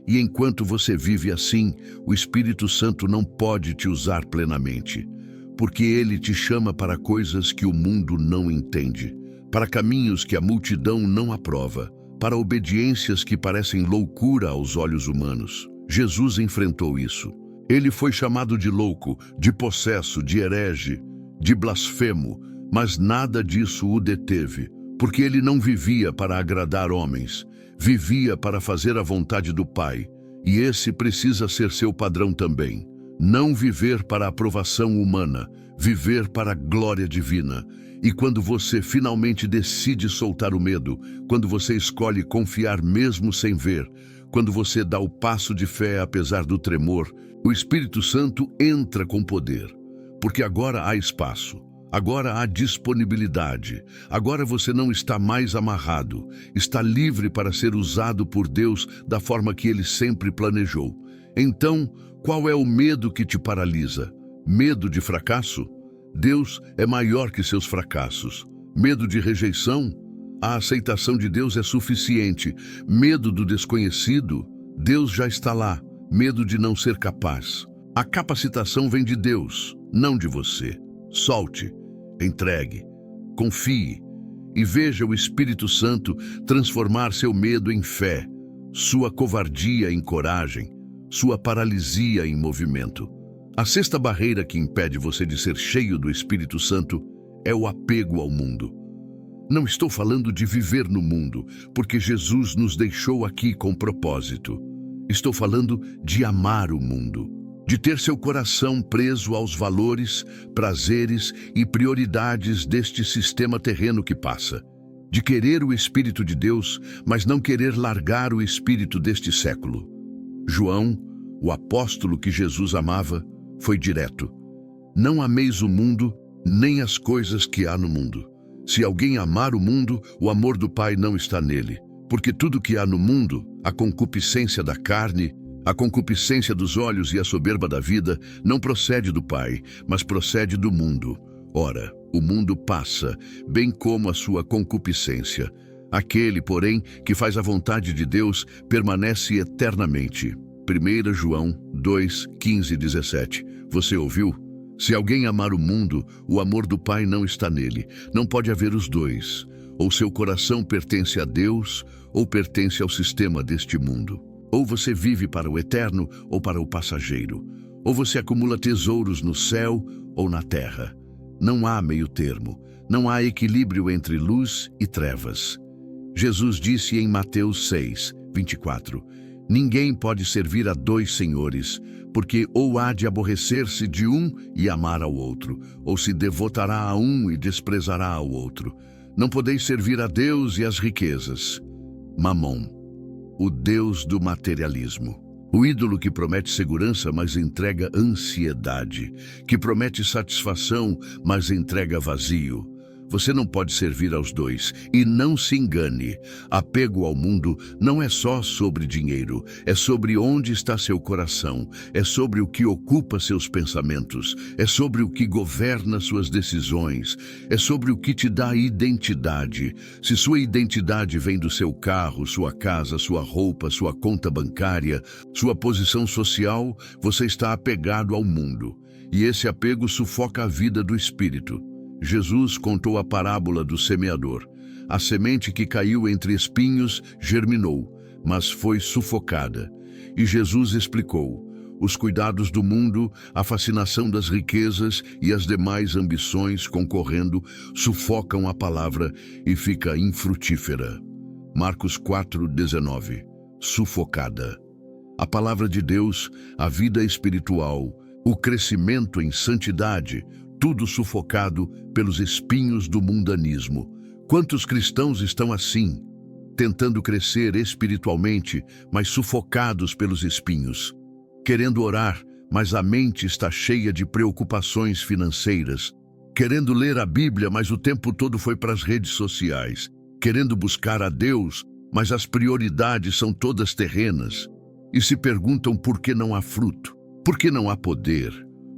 E enquanto você vive assim, o Espírito Santo não pode te usar plenamente, porque ele te chama para coisas que o mundo não entende, para caminhos que a multidão não aprova, para obediências que parecem loucura aos olhos humanos. Jesus enfrentou isso. Ele foi chamado de louco, de possesso, de herege, de blasfemo, Mas nada disso o deteve, porque ele não vivia para agradar homens, vivia para fazer a vontade do Pai, e esse precisa ser seu padrão também. Não viver para a aprovação humana, viver para a glória divina. E quando você finalmente decide soltar o medo, quando você escolhe confiar mesmo sem ver, quando você dá o passo de fé apesar do tremor, o Espírito Santo entra com poder, porque agora há espaço. Agora há disponibilidade. Agora você não está mais amarrado. Está livre para ser usado por Deus da forma que Ele sempre planejou. Então, qual é o medo que te paralisa? Medo de fracasso? Deus é maior que seus fracassos. Medo de rejeição? A aceitação de Deus é suficiente. Medo do desconhecido? Deus já está lá. Medo de não ser capaz. A capacitação vem de Deus, não de você. Solte. Entregue, confie e veja o Espírito Santo transformar seu medo em fé, sua covardia em coragem, sua paralisia em movimento. A sexta barreira que impede você de ser cheio do Espírito Santo é o apego ao mundo. Não estou falando de viver no mundo, porque Jesus nos deixou aqui com propósito. Estou falando de amar o mundo. De ter seu coração preso aos valores, prazeres e prioridades deste sistema terreno que passa. De querer o Espírito de Deus, mas não querer largar o Espírito deste século. João, o apóstolo que Jesus amava, foi direto. Não ameis o mundo, nem as coisas que há no mundo. Se alguém amar o mundo, o amor do Pai não está nele. Porque tudo que há no mundo, a concupiscência da carne, a concupiscência dos olhos e a soberba da vida não procede do Pai, mas procede do mundo. Ora, o mundo passa, bem como a sua concupiscência. Aquele, porém, que faz a vontade de Deus permanece eternamente. 1 João 2, 15 e 17. Você ouviu? Se alguém amar o mundo, o amor do Pai não está nele. Não pode haver os dois. Ou seu coração pertence a Deus, ou pertence ao sistema deste mundo. Ou você vive para o eterno ou para o passageiro. Ou você acumula tesouros no céu ou na terra. Não há meio termo. Não há equilíbrio entre luz e trevas. Jesus disse em Mateus 6, 24, ninguém pode servir a dois senhores, porque ou há de aborrecer-se de um e amar ao outro, ou se devotará a um e desprezará ao outro. Não podeis servir a Deus e às riquezas. Mamon, o Deus do materialismo. O ídolo que promete segurança, mas entrega ansiedade. Que promete satisfação, mas entrega vazio. Você não pode servir aos dois. E não se engane, apego ao mundo não é só sobre dinheiro, é sobre onde está seu coração, é sobre o que ocupa seus pensamentos, é sobre o que governa suas decisões, é sobre o que te dá identidade. Se sua identidade vem do seu carro, sua casa, sua roupa, sua conta bancária, sua posição social, você está apegado ao mundo. E esse apego sufoca a vida do espírito. Jesus contou a parábola do semeador. A semente que caiu entre espinhos germinou, mas foi sufocada. E Jesus explicou: os cuidados do mundo, a fascinação das riquezas e as demais ambições concorrendo sufocam a palavra e fica infrutífera. Marcos 4:19. Sufocada. A palavra de Deus, a vida espiritual, o crescimento em santidade, tudo sufocado pelos espinhos do mundanismo. Quantos cristãos estão assim, tentando crescer espiritualmente, mas sufocados pelos espinhos? Querendo orar, mas a mente está cheia de preocupações financeiras. Querendo ler a Bíblia, mas o tempo todo foi para as redes sociais. Querendo buscar a Deus, mas as prioridades são todas terrenas. E se perguntam por que não há fruto, por que não há poder.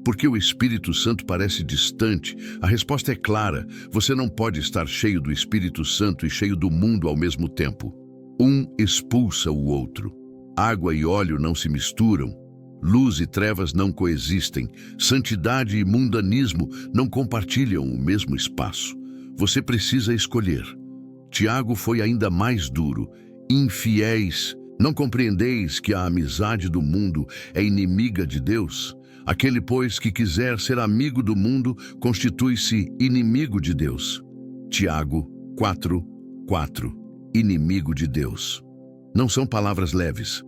Porque o Espírito Santo parece distante? A resposta é clara: você não pode estar cheio do Espírito Santo e cheio do mundo ao mesmo tempo. Um expulsa o outro. Água e óleo não se misturam. Luz e trevas não coexistem. Santidade e mundanismo não compartilham o mesmo espaço. Você precisa escolher. Tiago foi ainda mais duro. Infiéis, não compreendeis que a amizade do mundo é inimiga de Deus? Aquele, pois, que quiser ser amigo do mundo, constitui-se inimigo de Deus. Tiago 4:4. Inimigo de Deus. Não são palavras leves.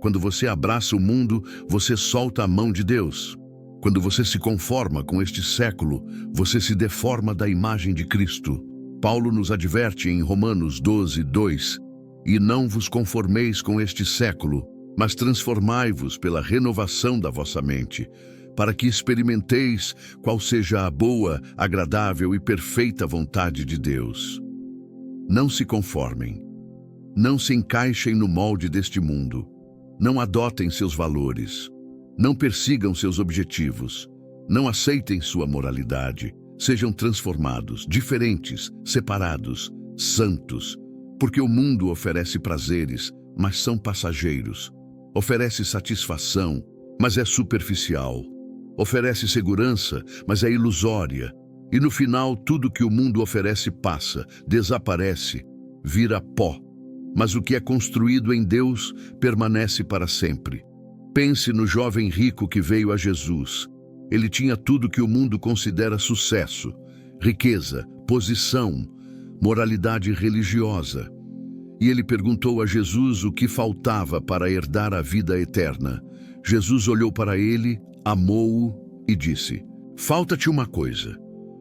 Quando você abraça o mundo, você solta a mão de Deus. Quando você se conforma com este século, você se deforma da imagem de Cristo. Paulo nos adverte em Romanos 12:2: E não vos conformeis com este século, mas transformai-vos pela renovação da vossa mente, para que experimenteis qual seja a boa, agradável e perfeita vontade de Deus. Não se conformem. Não se encaixem no molde deste mundo. Não adotem seus valores. Não persigam seus objetivos. Não aceitem sua moralidade. Sejam transformados, diferentes, separados, santos, porque o mundo oferece prazeres, mas são passageiros. Oferece satisfação, mas é superficial. Oferece segurança, mas é ilusória. E no final, tudo que o mundo oferece passa, desaparece, vira pó. Mas o que é construído em Deus permanece para sempre. Pense no jovem rico que veio a Jesus. Ele tinha tudo que o mundo considera sucesso: riqueza, posição, moralidade religiosa. E ele perguntou a Jesus o que faltava para herdar a vida eterna. Jesus olhou para ele, amou-o e disse: Falta-te uma coisa.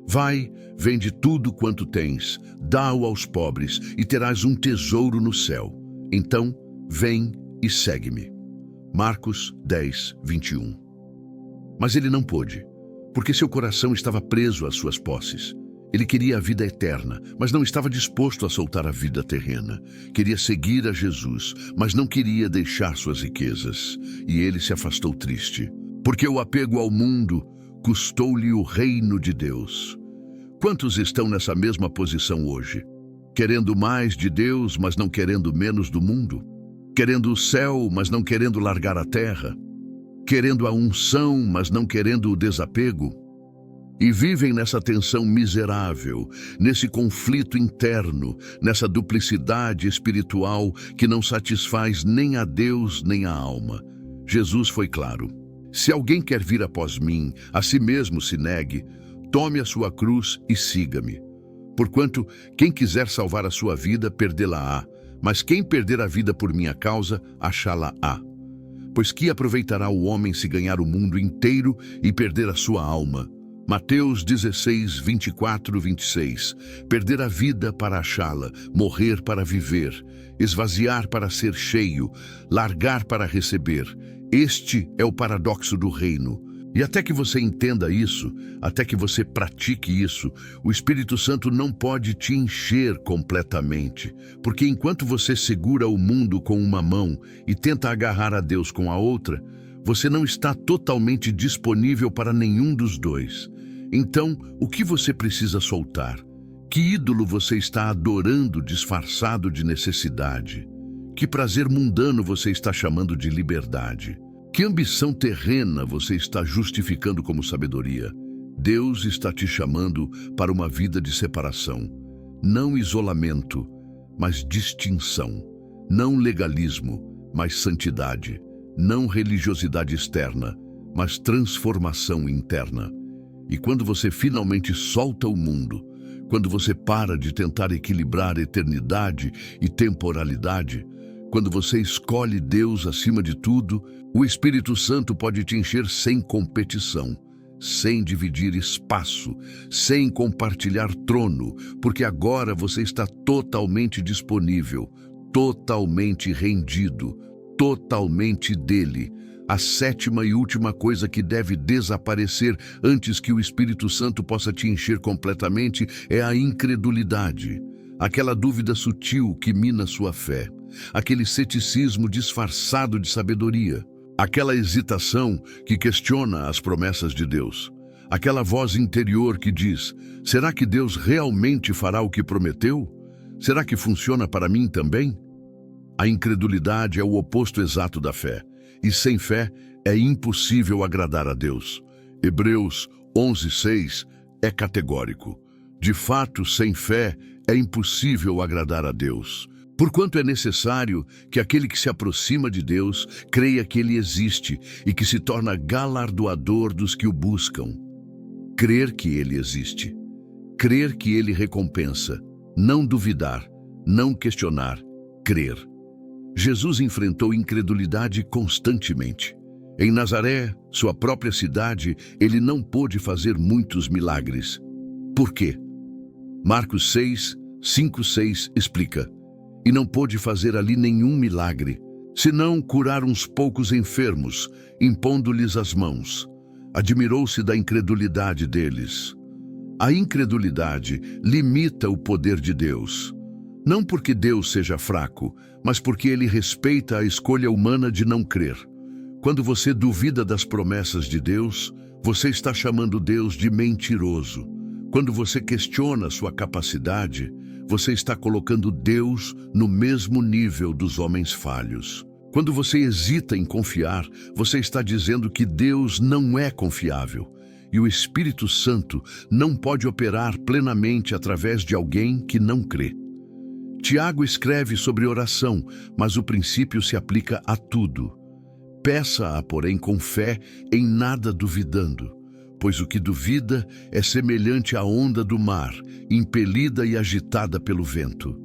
Vai, vende tudo quanto tens, dá-o aos pobres e terás um tesouro no céu. Então, vem e segue-me. Marcos 10:21. Mas ele não pôde, porque seu coração estava preso às suas posses. Ele queria a vida eterna, mas não estava disposto a soltar a vida terrena. Queria seguir a Jesus, mas não queria deixar suas riquezas. E ele se afastou triste, porque o apego ao mundo custou-lhe o reino de Deus. Quantos estão nessa mesma posição hoje? Querendo mais de Deus, mas não querendo menos do mundo? Querendo o céu, mas não querendo largar a terra? Querendo a unção, mas não querendo o desapego? E vivem nessa tensão miserável, nesse conflito interno, nessa duplicidade espiritual que não satisfaz nem a Deus nem a alma. Jesus foi claro: se alguém quer vir após mim, a si mesmo se negue, tome a sua cruz e siga-me. Porquanto, quem quiser salvar a sua vida, perdê-la-á, mas quem perder a vida por minha causa, achá-la-á. Pois que aproveitará o homem se ganhar o mundo inteiro e perder a sua alma? Mateus 16:24-26. Perder a vida para achá-la, morrer para viver, esvaziar para ser cheio, largar para receber. Este é o paradoxo do reino. E até que você entenda isso, até que você pratique isso, o Espírito Santo não pode te encher completamente. Porque enquanto você segura o mundo com uma mão e tenta agarrar a Deus com a outra, você não está totalmente disponível para nenhum dos dois. Então, o que você precisa soltar? Que ídolo você está adorando disfarçado de necessidade? Que prazer mundano você está chamando de liberdade? Que ambição terrena você está justificando como sabedoria? Deus está te chamando para uma vida de separação. Não isolamento, mas distinção. Não legalismo, mas santidade. Não religiosidade externa, mas transformação interna. E quando você finalmente solta o mundo, quando você para de tentar equilibrar eternidade e temporalidade, quando você escolhe Deus acima de tudo, o Espírito Santo pode te encher sem competição, sem dividir espaço, sem compartilhar trono, porque agora você está totalmente disponível, totalmente rendido, totalmente dele. A sétima e última coisa que deve desaparecer antes que o Espírito Santo possa te encher completamente é a incredulidade. Aquela dúvida sutil que mina sua fé. Aquele ceticismo disfarçado de sabedoria. Aquela hesitação que questiona as promessas de Deus. Aquela voz interior que diz: será que Deus realmente fará o que prometeu? Será que funciona para mim também? A incredulidade é o oposto exato da fé. E sem fé é impossível agradar a Deus. Hebreus 11:6 é categórico. De fato, sem fé é impossível agradar a Deus. Porquanto é necessário que aquele que se aproxima de Deus creia que Ele existe e que se torna galardoador dos que o buscam. Crer que Ele existe. Crer que Ele recompensa. Não duvidar. Não questionar. Crer. Jesus enfrentou incredulidade constantemente. Em Nazaré, sua própria cidade, ele não pôde fazer muitos milagres. Por quê? Marcos 6, 5, 6 explica: e não pôde fazer ali nenhum milagre, senão curar uns poucos enfermos, impondo-lhes as mãos. Admirou-se da incredulidade deles. A incredulidade limita o poder de Deus. Não porque Deus seja fraco, mas porque ele respeita a escolha humana de não crer. Quando você duvida das promessas de Deus, você está chamando Deus de mentiroso. Quando você questiona sua capacidade, você está colocando Deus no mesmo nível dos homens falhos. Quando você hesita em confiar, você está dizendo que Deus não é confiável. E o Espírito Santo não pode operar plenamente através de alguém que não crê. Tiago escreve sobre oração, mas o princípio se aplica a tudo. Peça-a, porém, com fé, em nada duvidando, pois o que duvida é semelhante à onda do mar, impelida e agitada pelo vento.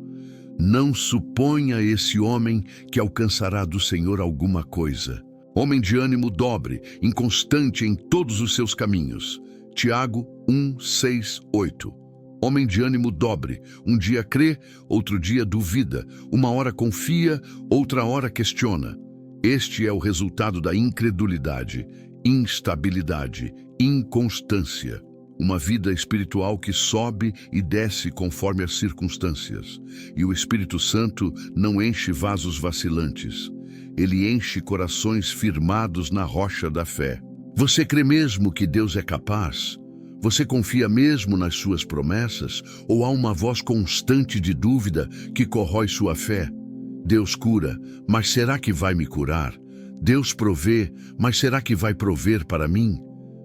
Não suponha esse homem que alcançará do Senhor alguma coisa. Homem de ânimo dobre, inconstante em todos os seus caminhos. Tiago 1, 6, 8. Homem de ânimo dobre, um dia crê, outro dia duvida, uma hora confia, outra hora questiona. Este é o resultado da incredulidade, instabilidade, inconstância. Uma vida espiritual que sobe e desce conforme as circunstâncias. E o Espírito Santo não enche vasos vacilantes. Ele enche corações firmados na rocha da fé. Você crê mesmo que Deus é capaz? Você confia mesmo nas suas promessas? Ou há uma voz constante de dúvida que corrói sua fé? Deus cura, mas será que vai me curar? Deus provê, mas será que vai prover para mim?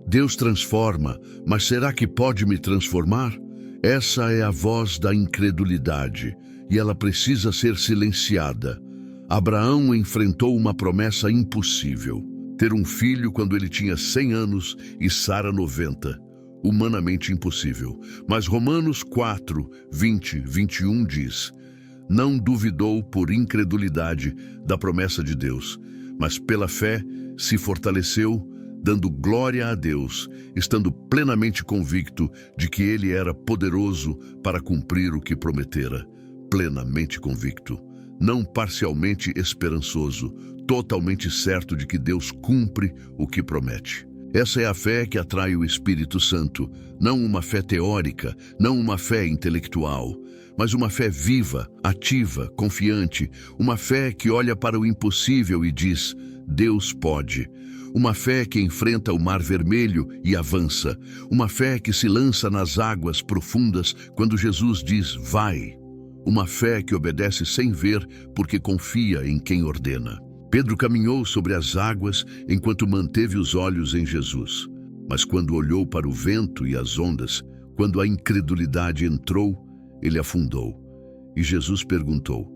Deus transforma, mas será que pode me transformar? Essa é a voz da incredulidade, e ela precisa ser silenciada. Abraão enfrentou uma promessa impossível: ter um filho quando ele tinha 100 anos e Sara 90. Humanamente impossível. Mas Romanos 4, 20, 21 diz: não duvidou por incredulidade da promessa de Deus, mas pela fé se fortaleceu, dando glória a Deus, estando plenamente convicto de que Ele era poderoso para cumprir o que prometera. Plenamente convicto, não parcialmente esperançoso, totalmente certo de que Deus cumpre o que promete. Essa é a fé que atrai o Espírito Santo, não uma fé teórica, não uma fé intelectual, mas uma fé viva, ativa, confiante, uma fé que olha para o impossível e diz: Deus pode. Uma fé que enfrenta o mar vermelho e avança, uma fé que se lança nas águas profundas quando Jesus diz: vai. Uma fé que obedece sem ver, porque confia em quem ordena. Pedro caminhou sobre as águas enquanto manteve os olhos em Jesus. Mas quando olhou para o vento e as ondas, quando a incredulidade entrou, ele afundou. E Jesus perguntou: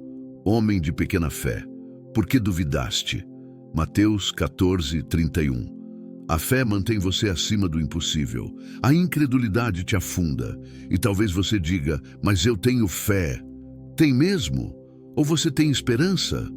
homem de pequena fé, por que duvidaste? Mateus 14, 31. A fé mantém você acima do impossível. A incredulidade te afunda. E talvez você diga: mas eu tenho fé. Tem mesmo? Ou você tem esperança?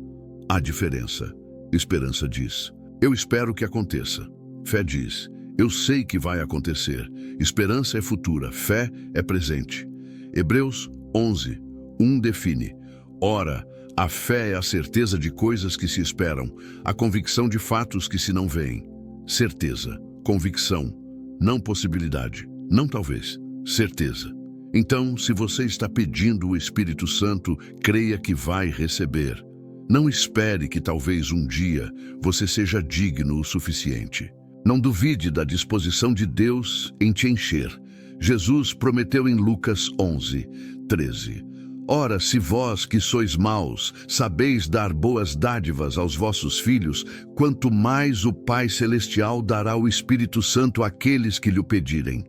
Há diferença. Esperança diz: eu espero que aconteça. Fé diz: eu sei que vai acontecer. Esperança é futura, fé é presente. Hebreus 11, 1 define: ora, a fé é a certeza de coisas que se esperam, a convicção de fatos que se não veem. Certeza, convicção, não possibilidade, não talvez, certeza. Então, se você está pedindo o Espírito Santo, creia que vai receber. Não espere que talvez um dia você seja digno o suficiente. Não duvide da disposição de Deus em te encher. Jesus prometeu em Lucas 11, 13. Ora, se vós que sois maus, sabeis dar boas dádivas aos vossos filhos, quanto mais o Pai Celestial dará o Espírito Santo àqueles que lhe o pedirem.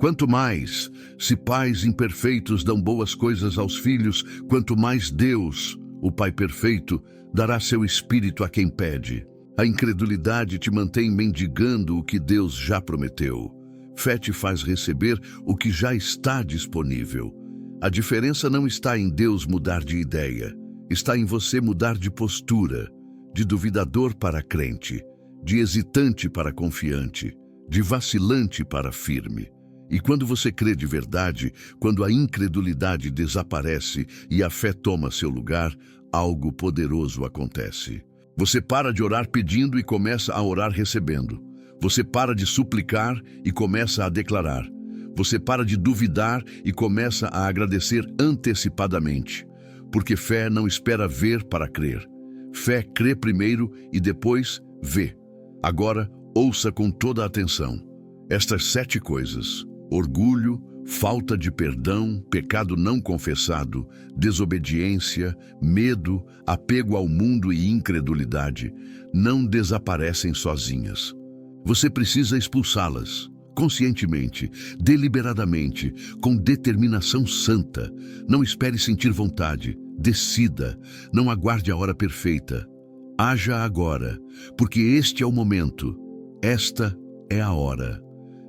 Quanto mais, se pais imperfeitos dão boas coisas aos filhos, quanto mais Deus, o Pai perfeito, dará seu Espírito a quem pede. A incredulidade te mantém mendigando o que Deus já prometeu. Fé te faz receber o que já está disponível. A diferença não está em Deus mudar de ideia, está em você mudar de postura, de duvidador para crente, de hesitante para confiante, de vacilante para firme. E quando você crê de verdade, quando a incredulidade desaparece e a fé toma seu lugar, algo poderoso acontece. Você para de orar pedindo e começa a orar recebendo. Você para de suplicar e começa a declarar. Você para de duvidar e começa a agradecer antecipadamente. Porque fé não espera ver para crer. Fé crê primeiro e depois vê. Agora, ouça com toda a atenção. Estas 7 coisas: orgulho, falta de perdão, pecado não confessado, desobediência, medo, apego ao mundo e incredulidade, não desaparecem sozinhas. Você precisa expulsá-las, conscientemente, deliberadamente, com determinação santa. Não espere sentir vontade, decida, não aguarde a hora perfeita. Haja agora, porque este é o momento, esta é a hora.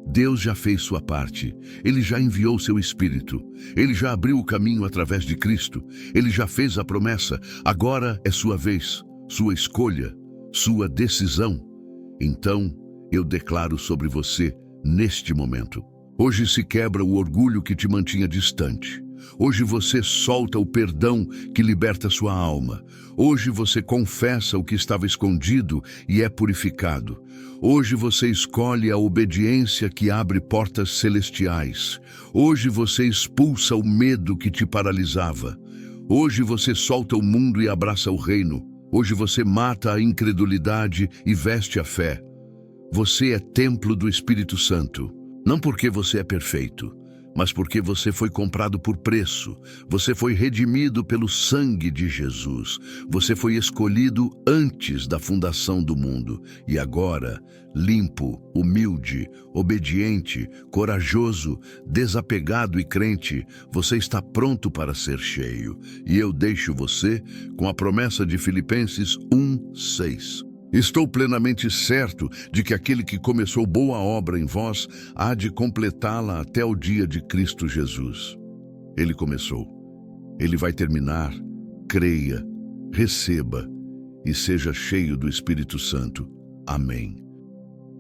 Deus já fez sua parte, Ele já enviou seu Espírito, Ele já abriu o caminho através de Cristo, Ele já fez a promessa, agora é sua vez, sua escolha, sua decisão. Então, eu declaro sobre você, neste momento. Hoje se quebra o orgulho que te mantinha distante. Hoje você solta o perdão que liberta sua alma. Hoje você confessa o que estava escondido e é purificado. Hoje você escolhe a obediência que abre portas celestiais. Hoje você expulsa o medo que te paralisava. Hoje você solta o mundo e abraça o reino. Hoje você mata a incredulidade e veste a fé. Você é templo do Espírito Santo. Não porque você é perfeito, mas porque você foi comprado por preço. Você foi redimido pelo sangue de Jesus. Você foi escolhido antes da fundação do mundo. E agora, limpo, humilde, obediente, corajoso, desapegado e crente, você está pronto para ser cheio. E eu deixo você com a promessa de Filipenses 1:6. Estou plenamente certo de que aquele que começou boa obra em vós há de completá-la até o dia de Cristo Jesus. Ele começou. Ele vai terminar. Creia, receba e seja cheio do Espírito Santo. Amém.